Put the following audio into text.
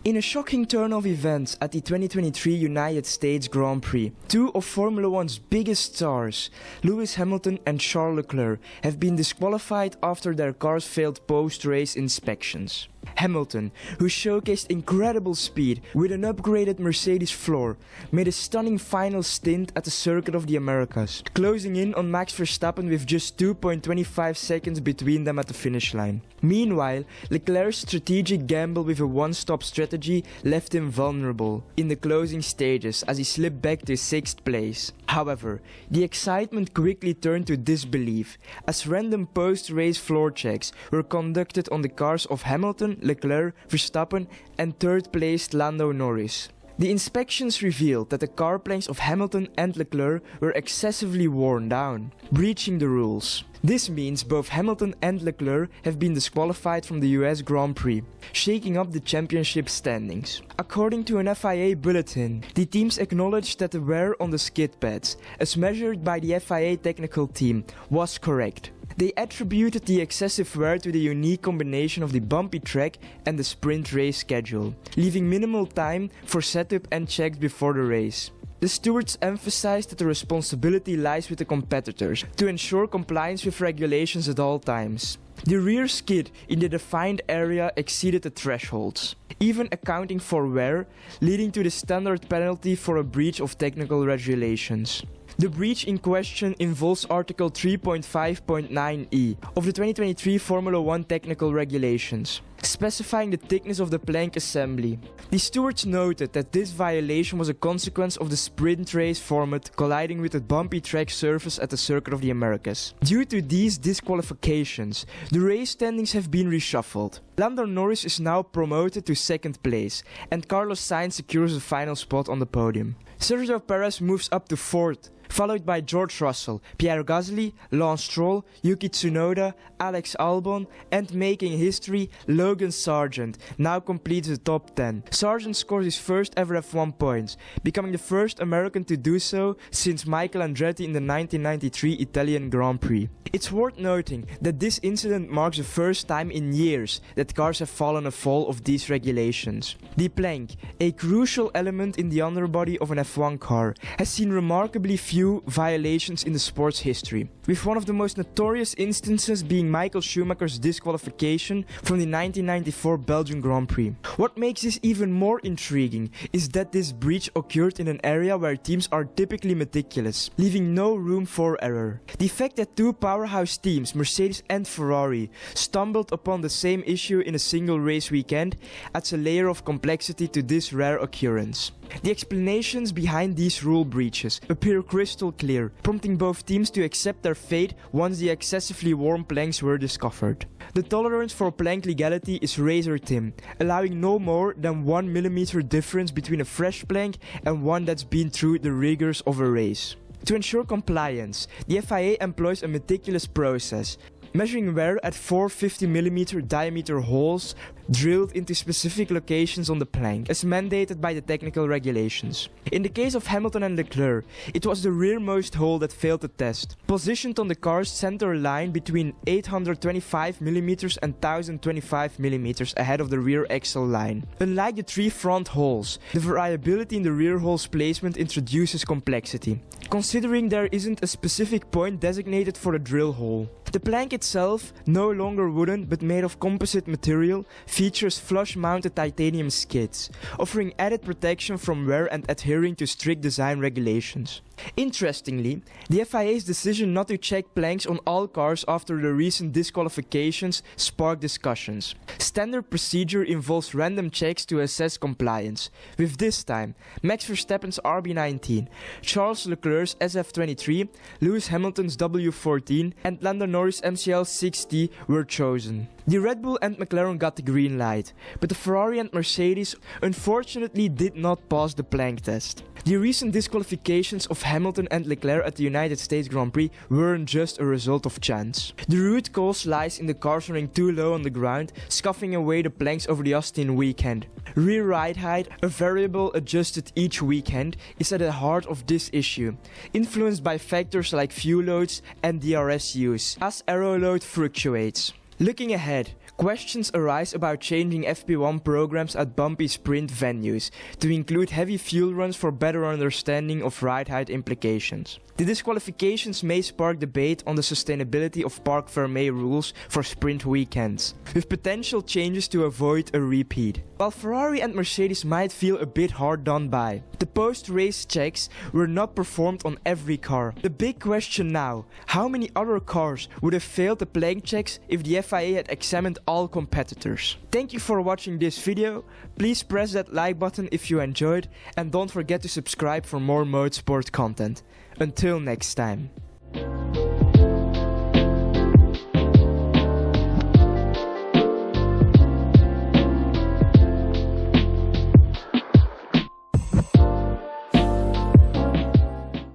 In a shocking turn of events at the 2023 United States Grand Prix, two of Formula One's biggest stars, Lewis Hamilton and Charles Leclerc, have been disqualified after their cars failed post-race inspections. Hamilton, who showcased incredible speed with an upgraded Mercedes floor, made a stunning final stint at the Circuit of the Americas, closing in on Max Verstappen with just 2.25 seconds between them at the finish line. Meanwhile, Leclerc's strategic gamble with a one-stop strategy left him vulnerable in the closing stages as he slipped back to 6th place. However, the excitement quickly turned to disbelief as random post-race floor checks were conducted on the cars of Hamilton, Leclerc, Verstappen and third-placed Lando Norris. The inspections revealed that the car planks of Hamilton and Leclerc were excessively worn down, breaching the rules. This means both Hamilton and Leclerc have been disqualified from the US Grand Prix, shaking up the championship standings. According to an FIA bulletin, the teams acknowledged that the wear on the skid pads, as measured by the FIA technical team, was correct. They attributed the excessive wear to the unique combination of the bumpy track and the sprint race schedule, leaving minimal time for setup and checks before the race. The stewards emphasized that the responsibility lies with the competitors to ensure compliance with regulations at all times. The rear skid in the defined area exceeded the thresholds, even accounting for wear, leading to the standard penalty for a breach of technical regulations. The breach in question involves Article 3.5.9e of the 2023 Formula One Technical Regulations, specifying the thickness of the plank assembly. The stewards noted that this violation was a consequence of the sprint race format colliding with the bumpy track surface at the Circuit of the Americas. Due to these disqualifications, the race standings have been reshuffled. Lando Norris is now promoted to 2nd place, and Carlos Sainz secures the final spot on the podium. Sergio Perez moves up to 4th, followed by George Russell, Pierre Gasly, Lance Stroll, Yuki Tsunoda, Alex Albon, and making history, Logan Sargent now completes the top 10. Sargent scores his first ever F1 points, becoming the first American to do so since Michael Andretti in the 1993 Italian Grand Prix. It's worth noting that this incident marks the first time in years that cars have fallen a fall of these regulations. The plank, a crucial element in the underbody of an F1 car, has seen remarkably few violations in the sport's history, with one of the most notorious instances being Michael Schumacher's disqualification from the 1994 Belgian Grand Prix. What makes this even more intriguing is that this breach occurred in an area where teams are typically meticulous, leaving no room for error. The fact that two powerhouse teams, Mercedes and Ferrari, stumbled upon the same issue in a single race weekend adds a layer of complexity to this rare occurrence. The explanations behind these rule breaches appear crystal clear, prompting both teams to accept their fate once the excessively warm planks were discovered. The tolerance for plank legality is razor thin, allowing no more than 1 mm difference between a fresh plank and one that's been through the rigors of a race. To ensure compliance, the FIA employs a meticulous process, measuring wear at 4 50mm diameter holes drilled into specific locations on the plank, as mandated by the technical regulations. In the case of Hamilton and Leclerc, it was the rearmost hole that failed the test, positioned on the car's center line between 825mm and 1025mm ahead of the rear axle line. Unlike the 3 front holes, the variability in the rear hole's placement introduces complexity, considering there isn't a specific point designated for a drill hole. The plank itself, no longer wooden but made of composite material, features flush-mounted titanium skids, offering added protection from wear and adhering to strict design regulations. Interestingly, the FIA's decision not to check planks on all cars after the recent disqualifications sparked discussions. Standard procedure involves random checks to assess compliance, with this time Max Verstappen's RB19, Charles Leclerc's SF23, Lewis Hamilton's W14 and Lando Norris' MCL60 were chosen. The Red Bull and McLaren got the green light, but the Ferrari and Mercedes unfortunately did not pass the plank test. The recent disqualifications of Hamilton and Leclerc at the United States Grand Prix weren't just a result of chance. The root cause lies in the cars running too low on the ground, scuffing away the planks over the Austin weekend. Rear ride height, a variable adjusted each weekend, is at the heart of this issue, influenced by factors like fuel loads and DRS use, as aero load fluctuates. Looking ahead, Questions arise about changing FP1 programs at bumpy sprint venues to include heavy fuel runs for better understanding of ride height implications. The disqualifications may spark debate on the sustainability of Parc Fermé rules for sprint weekends, with potential changes to avoid a repeat. While Ferrari and Mercedes might feel a bit hard done by, the post-race checks were not performed on every car. The big question now, how many other cars would have failed the plank checks if the FIA had examined all competitors? Thank you for watching this video. Please press that like button if you enjoyed, and don't forget to subscribe for more motorsport content. Until next time.